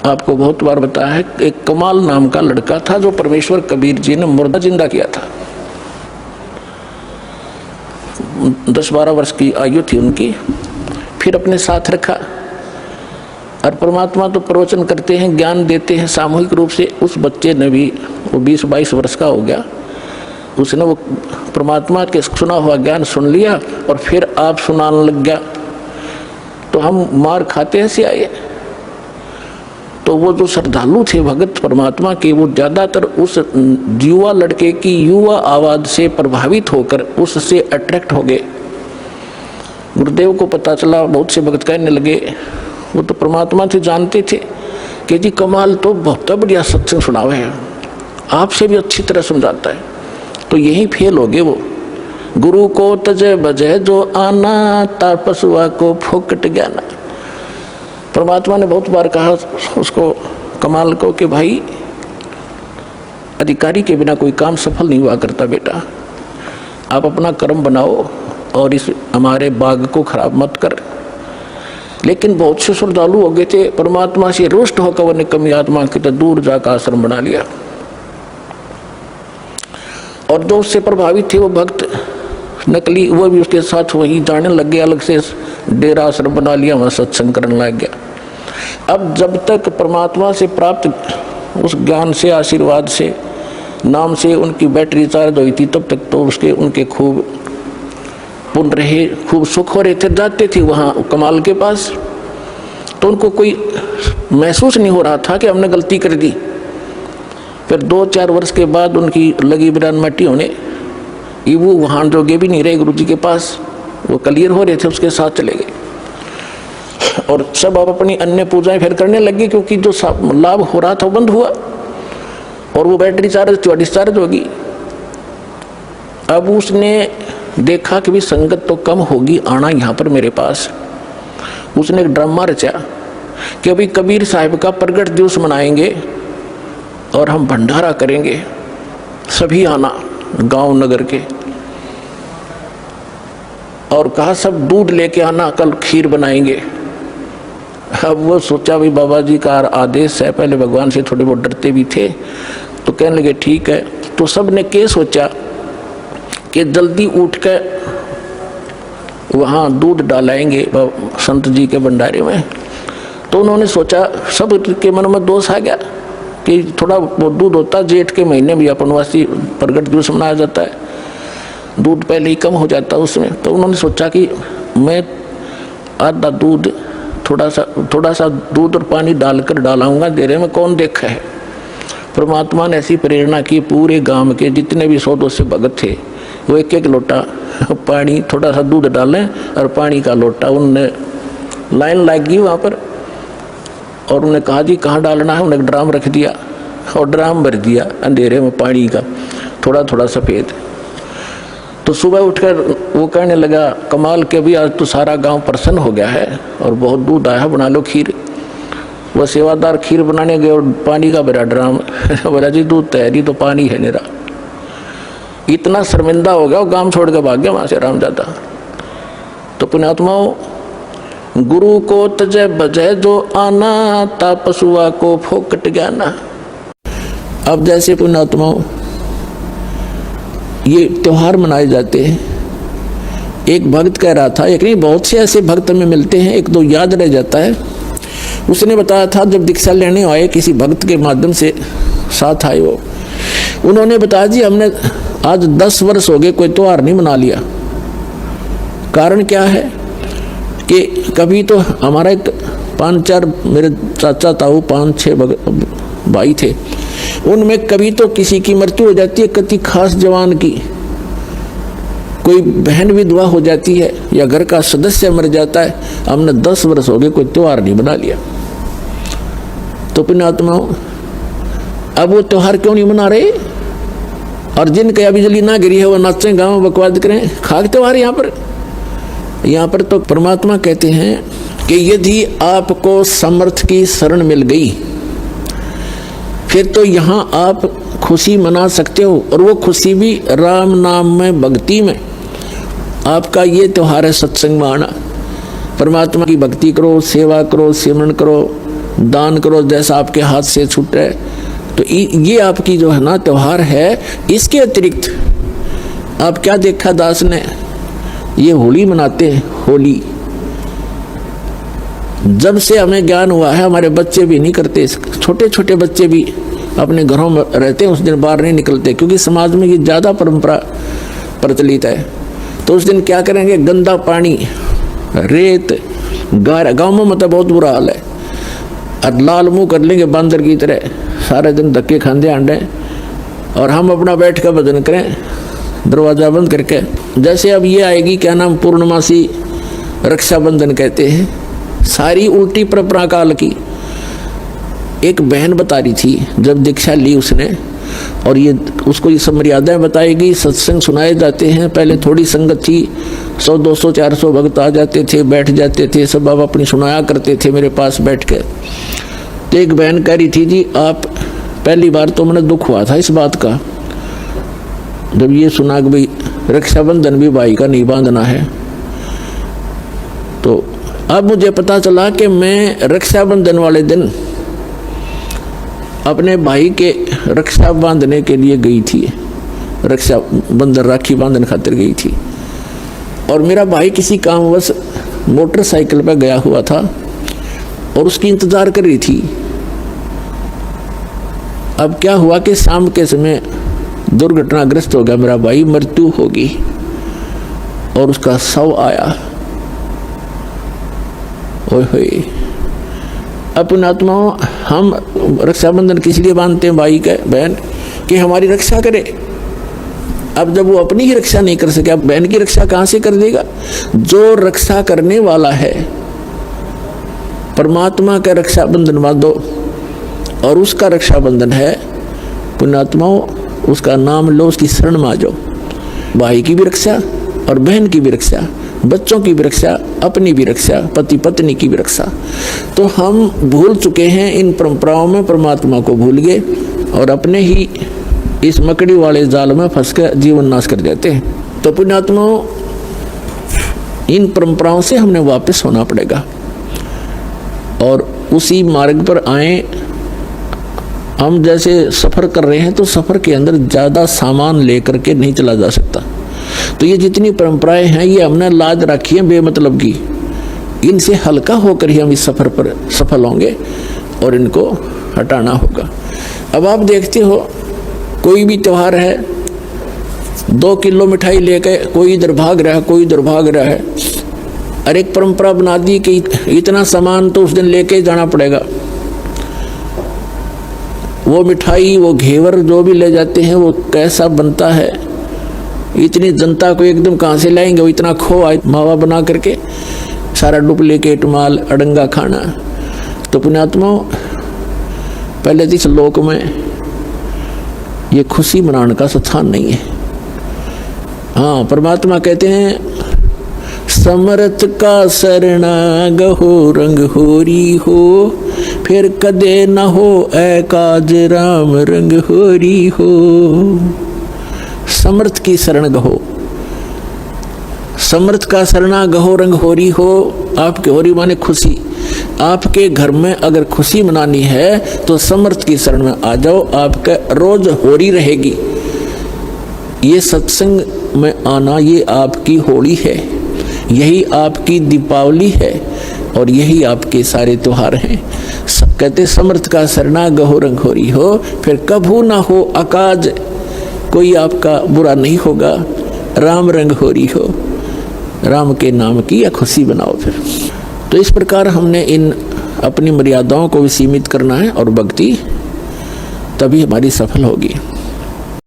आपको बहुत बार बताया है, एक कमाल नाम का लड़का था जो परमेश्वर कबीर जी ने मुर्दा जिंदा किया था। 10-12 वर्ष की आयु थी उनकी, फिर अपने साथ रखा। और परमात्मा तो प्रवचन करते हैं, ज्ञान देते हैं सामूहिक रूप से। उस बच्चे ने भी, वो 20-22 वर्ष का हो गया, उसने वो परमात्मा के सुना हुआ ज्ञान सुन लिया और फिर आप सुनाने लग गया। तो हम मार खाते ऐसे आए। तो वो जो श्रद्धालु थे भगत परमात्मा के, वो ज़्यादातर उस युवा लड़के की युवा आवाज़ से प्रभावित होकर उससे अट्रैक्ट हो गए। गुरुदेव को पता चला, बहुत से भगत कहने लगे, वो तो परमात्मा से जानते थे कि जी कमाल तो बहुत बढ़िया सत्संग सुनावे है, आपसे भी अच्छी तरह समझाता है। तो यही फेल हो गए वो। गुरु को तजे बजे जो आना, तापसुआ को फोकट ज्ञाना। परमात्मा ने बहुत बार कहा उसको, कमाल को, कि भाई अधिकारी के बिना कोई काम सफल नहीं हुआ करता बेटा, आप अपना कर्म बनाओ और इस हमारे बाग को खराब मत कर। लेकिन बहुत से श्रद्धालु हो गए थे, परमात्मा से रुष्ट होकर वो निकम्मी आत्मा की तो दूर जाकर आश्रम बना लिया। और जो उससे प्रभावित थे वो भक्त नकली, वो भी उसके साथ वही जाने लग गए, अलग से डेरा आश्रम बना लिया, वहाँ सत्संग करने लग गया। अब जब तक परमात्मा से प्राप्त उस ज्ञान से, आशीर्वाद से, नाम से उनकी बैटरी चार्ज हुई थी, तब तक तो उनके खूब पुण्य रहे, खूब सुख हो रहे थे। जाते थे वहाँ कमाल के पास तो उनको कोई महसूस नहीं हो रहा था कि हमने गलती कर दी। फिर 2-4 वर्ष के बाद उनकी लगी बिरान मट्टी होने, वो वहाँ जोगे भी नहीं रहे गुरु जी के पास, वो क्लियर हो रहे थे, उसके साथ चले गए। और सब अब अपनी अन्य पूजाएं फिर करने लगे, क्योंकि जो लाभ हो रहा था वो बंद हुआ और वो बैटरी चार्ज डिस्चार्ज होगी। अब उसने देखा कि भी संगत तो कम होगी, आना यहाँ पर मेरे पास। उसने एक ड्रामा रचा कि अभी कबीर साहिब का प्रगट दिवस मनाएंगे और हम भंडारा करेंगे, सभी आना गांव नगर के। और कहा सब दूध लेके आना, कल खीर बनाएंगे। अब वो सोचा भाई बाबा जी का आदेश है, पहले भगवान से थोड़े बहुत डरते भी थे, तो कहने लगे ठीक है। तो सब ने क्या सोचा कि जल्दी उठ कर वहाँ दूध डालाएंगे संत जी के भंडारे में। तो उन्होंने सोचा, सब के मन में दोष आ गया कि थोड़ा वो दूध होता, जेठ के महीने भी अपनवासी प्रगट दिवस मनाया जाता है, दूध पहले ही कम हो जाता उसमें। तो उन्होंने सोचा कि मैं आधा दूध, थोड़ा सा दूध और पानी डालकर डालाऊंगा, डेरे में कौन देखा है। परमात्मा ने ऐसी प्रेरणा की, पूरे गांव के जितने भी 100-200 भगत थे वो एक लोटा पानी, थोड़ा सा दूध डालें और पानी का लोटा, उनने लाइन लग गई वहाँ पर। और उन्होंने कहा जी कहाँ डालना है, उन्होंने ड्राम रख दिया और ड्राम भर दिया अंधेरे में पानी का, थोड़ा सफ़ेद। तो सुबह उठकर वो कहने लगा, कमाल के भी आज तो सारा गांव प्रसन्न हो गया है और बहुत दूध आया, बना लो खीर। वो सेवादार खीर बनाने गए और पानी का भरा ड्राम, बोला जी दूध तैयारी तो पानी है मेरा। इतना शर्मिंदा हो गया, वो गांव छोड़ के भाग गया वहाँ से रामजादा। तो पुण्यात्माओं, गुरु को तजय बजय जो आना, तापसुआ को फोकट ज्ञाना। अब जैसे पुण्यात्माओं ये त्योहार मनाए जाते हैं, एक भक्त कह रहा था, एक नहीं बहुत से ऐसे भक्त में मिलते हैं, एक दो याद रह जाता है। उसने बताया था जब दीक्षा लेने आए, किसी भक्त के माध्यम से साथ आए वो, उन्होंने बताया जी हमने आज 10 वर्ष हो गए कोई त्योहार नहीं मना लिया। कारण क्या है कि कभी तो हमारा एक 5-4 मेरे चाचा ताऊ 5-6 भाई थे, उनमें कभी तो किसी की मृत्यु हो जाती है, किसी खास जवान की, कोई बहन विधवा हो जाती है या घर का सदस्य मर जाता है, हमने 10 वर्ष हो गए कोई त्योहार नहीं बना लिया। तो पुण्यात्माओं, अब वो त्योहार क्यों नहीं मना रहे? और जिनके अभी बिजली ना गिरी है वो नाचें गाँव बकवाद करें, खाक त्योहार यहाँ पर तो परमात्मा कहते हैं कि यदि आपको समर्थ की शरण मिल गई फिर तो यहाँ आप खुशी मना सकते हो, और वो खुशी भी राम नाम में, भक्ति में। आपका ये त्योहार है सत्संग में आना, परमात्मा की भक्ति करो, सेवा करो, सिमरन करो, दान करो जैसा आपके हाथ से छूटे। तो ये आपकी जो है ना त्यौहार है। इसके अतिरिक्त आप क्या देखा दास ने, ये होली मनाते हैं। होली जब से हमें ज्ञान हुआ है, हमारे बच्चे भी नहीं करते, छोटे छोटे बच्चे भी अपने घरों में रहते हैं, उस दिन बाहर नहीं निकलते, क्योंकि समाज में ये ज़्यादा परंपरा प्रचलित है। तो उस दिन क्या करेंगे, गंदा पानी, रेत, गाँव में मतलब बहुत बुरा हाल है, और लाल मुंह कर लेंगे बांदर की तरह, सारे दिन धक्के खाते आंडे, और हम अपना बैठ कर भजन करें दरवाज़ा बंद करके। जैसे अब ये आएगी क्या नाम, पूर्णमासी रक्षाबंधन कहते हैं, सारी उल्टी परंपरा काल की। एक बहन बता रही थी जब दीक्षा ली उसने, और ये उसको ये सब मर्यादाएं बताएगी, सत्संग सुनाए जाते हैं। पहले थोड़ी संगत थी, 100 200 400 भक्त आ जाते थे, बैठ जाते थे, सब बाबा अपनी सुनाया करते थे मेरे पास बैठ के। तो एक बहन कह रही थी, जी आप, पहली बार तो मैंने दुख हुआ था इस बात का जब ये सुना कि भाई रक्षाबंधन भी भाई का नहीं बांधना है। तो अब मुझे पता चला कि मैं रक्षाबंधन वाले दिन अपने भाई के रक्षा बांधने के लिए गई थी, रक्षाबंधन राखी बांधन खातिर गई थी, और मेरा भाई किसी कामवश मोटरसाइकिल पर गया हुआ था और उसकी इंतजार कर रही थी। अब क्या हुआ कि शाम के समय दुर्घटनाग्रस्त हो गया मेरा भाई, मृत्यु होगी, और उसका शव आया। ओए होए, अपने आत्माओं, हम रक्षाबंधन किस लिए बांधते हैं भाई के बहन, कि हमारी रक्षा करे। अब जब वो अपनी ही रक्षा नहीं कर सके, अब बहन की रक्षा कहाँ से कर देगा। जो रक्षा करने वाला है परमात्मा का रक्षाबंधन बांधो, और उसका रक्षाबंधन है पुण्यात्माओं, उसका नाम लो, उसकी शरण में आ जाओ। भाई की भी रक्षा और बहन की भी रक्षा, बच्चों की भी रक्षा, अपनी भी रक्षा, पति पत्नी की भी रक्षा। तो हम भूल चुके हैं इन परंपराओं में, परमात्मा को भूल गए और अपने ही इस मकड़ी वाले जाल में फंस कर जीवन नाश कर देते हैं। तो पुण्यात्माओं, इन परंपराओं से हमने वापस होना पड़ेगा और उसी मार्ग पर आए। हम जैसे सफ़र कर रहे हैं तो सफ़र के अंदर ज़्यादा सामान लेकर के नहीं चला जा सकता। तो ये जितनी परंपराएं हैं ये हमने लाज रखी है बेमतलब की, इनसे हल्का होकर ही हम इस सफ़र पर सफल होंगे और इनको हटाना होगा। अब आप देखते हो कोई भी त्यौहार है, 2 किलो मिठाई लेके कोई इधर भाग रहा है, कोई इधर भाग रहा है, और एक परंपरा बना दी कि इतना सामान तो उस दिन लेके जाना पड़ेगा। वो मिठाई, वो घेवर जो भी ले जाते हैं वो कैसा बनता है, इतनी जनता को एकदम कहाँ से लाएंगे, वो इतना खोआ मावा बना करके, सारा डुप्लीकेट माल, अड़ंगा खाना। तो पुण्यात्माओं, पहले तो इस लोक में ये खुशी मनाने का स्थान नहीं है। हाँ, परमात्मा कहते हैं, समर्थ का शरणा गहो रंग होरी हो, फिर कदे न हो ऐ काज राम रंग होरी हो। समर्थ की शरण गहो, समर्थ का शरणा गहो रंग होरी हो। आपके होरी माने खुशी। आपके घर में अगर खुशी मनानी है तो समर्थ की शरण में आ जाओ, आपका रोज होरी रहेगी। ये सत्संग में आना, ये आपकी होली है, यही आपकी दीपावली है, और यही आपके सारे त्योहार हैं। कहते समर्थ का शरणा गहो रंग होरी हो, फिर कभू ना हो अकाज, कोई आपका बुरा नहीं होगा। राम रंग होरी हो, राम के नाम की या खुशी बनाओ। फिर तो इस प्रकार हमने इन अपनी मर्यादाओं को भी सीमित करना है, और भक्ति तभी हमारी सफल होगी।